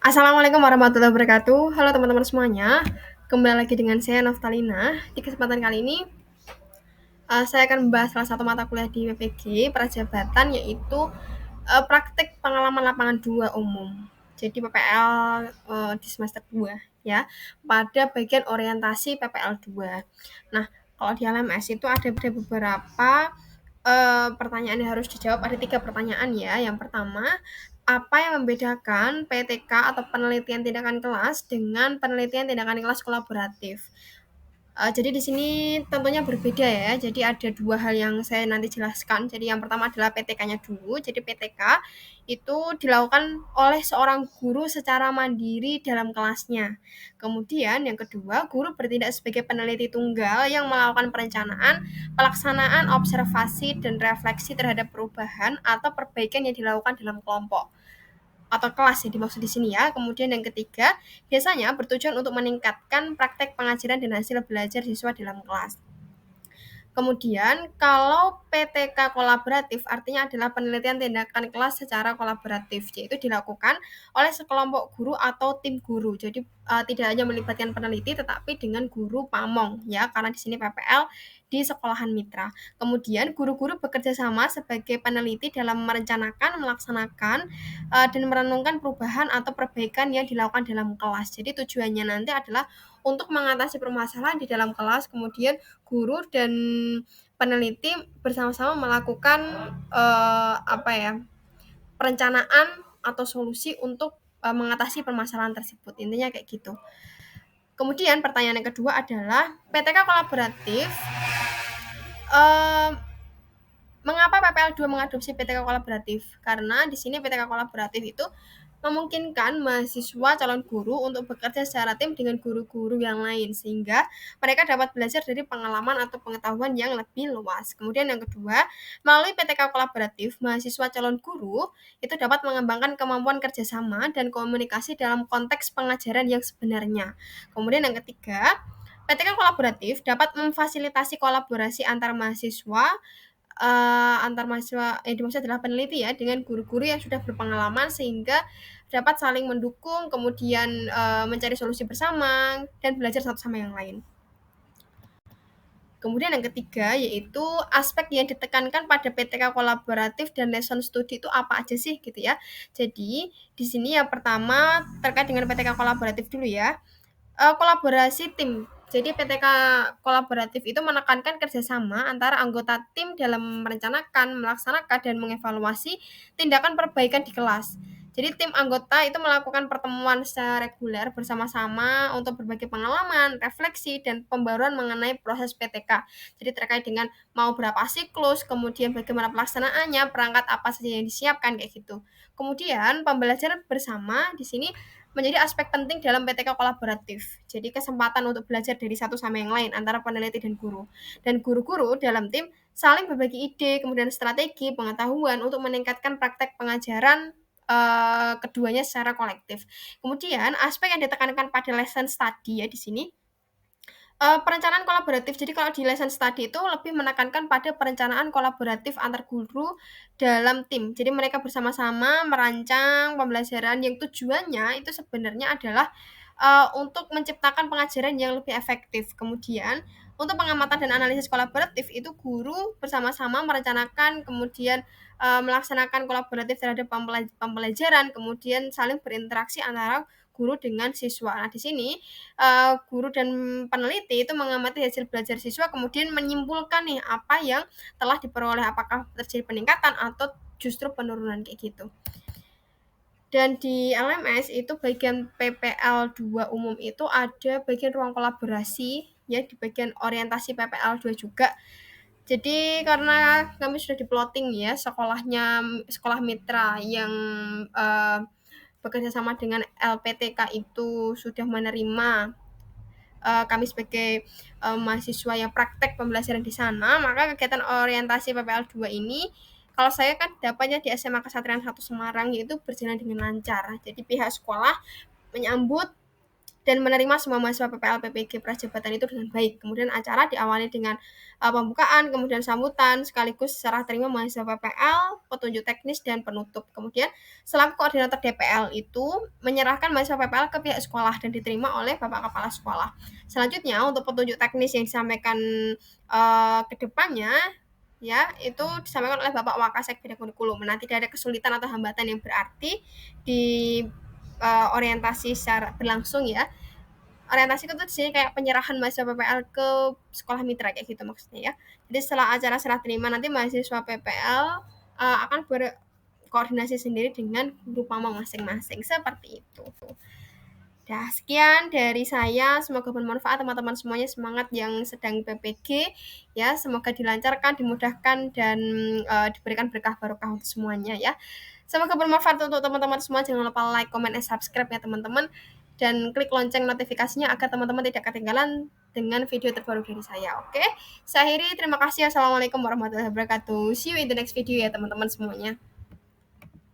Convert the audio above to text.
Assalamualaikum warahmatullahi wabarakatuh. Halo teman-teman semuanya. Kembali lagi dengan saya Noftalina. Di kesempatan kali ini saya akan membahas salah satu mata kuliah di PPG Prajabatan, yaitu praktik pengalaman lapangan 2 umum. Jadi PPL di semester 2 ya, pada bagian orientasi PPL 2. Nah, kalau di LMS itu ada beberapa pertanyaan yang harus dijawab. Ada 3 pertanyaan ya. Yang pertama, apa yang membedakan PTK atau penelitian tindakan kelas dengan penelitian tindakan kelas kolaboratif? Jadi di sini tentunya berbeda ya. Jadi ada 2 hal yang saya nanti jelaskan. Jadi yang pertama adalah PTK-nya dulu. Jadi PTK itu dilakukan oleh seorang guru secara mandiri dalam kelasnya. Kemudian yang kedua, guru bertindak sebagai peneliti tunggal yang melakukan perencanaan, pelaksanaan, observasi, dan refleksi terhadap perubahan atau perbaikan yang dilakukan dalam kelompok atau kelas ya dimaksud di sini ya. Kemudian yang ketiga, biasanya bertujuan untuk meningkatkan praktek pengajaran dan hasil belajar siswa dalam kelas. Kemudian, kalau PTK kolaboratif artinya adalah penelitian tindakan kelas secara kolaboratif, yaitu dilakukan oleh sekelompok guru atau tim guru. Jadi tidak hanya melibatkan peneliti, tetapi dengan guru pamong ya, karena di sini PPL di sekolahan mitra. Kemudian, guru-guru bekerja sama sebagai peneliti dalam merencanakan, melaksanakan, dan merenungkan perubahan atau perbaikan yang dilakukan dalam kelas. Jadi tujuannya nanti adalah untuk mengatasi permasalahan di dalam kelas, kemudian guru dan peneliti bersama-sama melakukan apa ya, perencanaan atau solusi untuk mengatasi permasalahan tersebut. Intinya kayak gitu. Kemudian pertanyaan yang kedua adalah PTK kolaboratif, eh, mengapa PPL 2 mengadopsi PTK kolaboratif? Karena di sini PTK kolaboratif itu memungkinkan mahasiswa calon guru untuk bekerja secara tim dengan guru-guru yang lain, sehingga mereka dapat belajar dari pengalaman atau pengetahuan yang lebih luas. Kemudian yang kedua, melalui PTK kolaboratif, mahasiswa calon guru itu dapat mengembangkan kemampuan kerjasama dan komunikasi dalam konteks pengajaran yang sebenarnya. Kemudian yang ketiga, PTK kolaboratif dapat memfasilitasi kolaborasi antar mahasiswa dimaksud adalah peneliti ya dengan guru-guru yang sudah berpengalaman, sehingga dapat saling mendukung, kemudian mencari solusi bersama dan belajar satu sama yang lain. Kemudian yang ketiga yaitu aspek yang ditekankan pada PTK kolaboratif dan lesson study itu apa aja sih gitu ya. Jadi di sini yang pertama terkait dengan PTK kolaboratif dulu ya. Kolaborasi tim. Jadi PTK kolaboratif itu menekankan kerjasama antara anggota tim dalam merencanakan, melaksanakan, dan mengevaluasi tindakan perbaikan di kelas. Jadi tim anggota itu melakukan pertemuan secara reguler bersama-sama untuk berbagi pengalaman, refleksi, dan pembaruan mengenai proses PTK. Jadi terkait dengan mau berapa siklus, kemudian bagaimana pelaksanaannya, perangkat apa saja yang disiapkan kayak gitu. Kemudian pembelajaran bersama di sini menjadi aspek penting dalam PTK kolaboratif. Jadi kesempatan untuk belajar dari satu sama yang lain antara peneliti dan guru. Dan guru-guru dalam tim saling berbagi ide, kemudian strategi, pengetahuan untuk meningkatkan praktek pengajaran keduanya secara kolektif. Kemudian aspek yang ditekankan pada lesson study ya di sini, perencanaan kolaboratif. Jadi kalau di lesson study itu lebih menekankan pada perencanaan kolaboratif antar guru dalam tim. Jadi mereka bersama-sama merancang pembelajaran yang tujuannya itu sebenarnya adalah untuk menciptakan pengajaran yang lebih efektif. Kemudian untuk pengamatan dan analisis kolaboratif itu guru bersama-sama merencanakan, kemudian melaksanakan kolaboratif terhadap pembelajaran, kemudian saling berinteraksi antara guru dengan siswa. Nah, di sini guru dan peneliti itu mengamati hasil belajar siswa, kemudian menyimpulkan nih apa yang telah diperoleh, apakah terjadi peningkatan atau justru penurunan kayak gitu. Dan di LMS itu bagian PPL 2 umum itu ada bagian ruang kolaborasi ya, di bagian orientasi PPL 2 juga. Jadi karena kami sudah di plotting ya sekolah mitra yang bekerja sama dengan LPTK itu sudah menerima kami sebagai mahasiswa yang praktek pembelajaran di sana, maka kegiatan orientasi PPL 2 ini kalau saya kan dapatnya di SMA Kesatrian 1 Semarang itu berjalan dengan lancar. Jadi pihak sekolah menyambut dan menerima semua mahasiswa PPL PPG Prajabatan itu dengan baik. Kemudian acara diawali dengan pembukaan, kemudian sambutan, sekaligus serah terima mahasiswa PPL, petunjuk teknis, dan penutup. Kemudian selaku koordinator DPL itu menyerahkan mahasiswa PPL ke pihak sekolah dan diterima oleh Bapak Kepala Sekolah. Selanjutnya untuk petunjuk teknis yang disampaikan ke depannya ya itu disampaikan oleh Bapak Wakasek Bidang Kurikulum. Nah, tidak ada kesulitan atau hambatan yang berarti di orientasi secara berlangsung ya. Orientasi itu di sini kayak penyerahan mahasiswa PPL ke sekolah mitra kayak gitu maksudnya ya. Jadi setelah acara serah terima nanti mahasiswa PPL akan berkoordinasi sendiri dengan guru pama masing-masing seperti itu. Dah, sekian dari saya. Semoga bermanfaat teman-teman semuanya. Semangat yang sedang PPG ya. Semoga dilancarkan, dimudahkan dan diberikan berkah barokah untuk semuanya ya. Semoga bermanfaat untuk teman-teman semua. Jangan lupa like, comment, dan subscribe ya teman-teman. Dan klik lonceng notifikasinya agar teman-teman tidak ketinggalan dengan video terbaru dari saya. Oke, saya akhiri. Terima kasih. Assalamualaikum warahmatullahi wabarakatuh. See you in the next video ya teman-teman semuanya.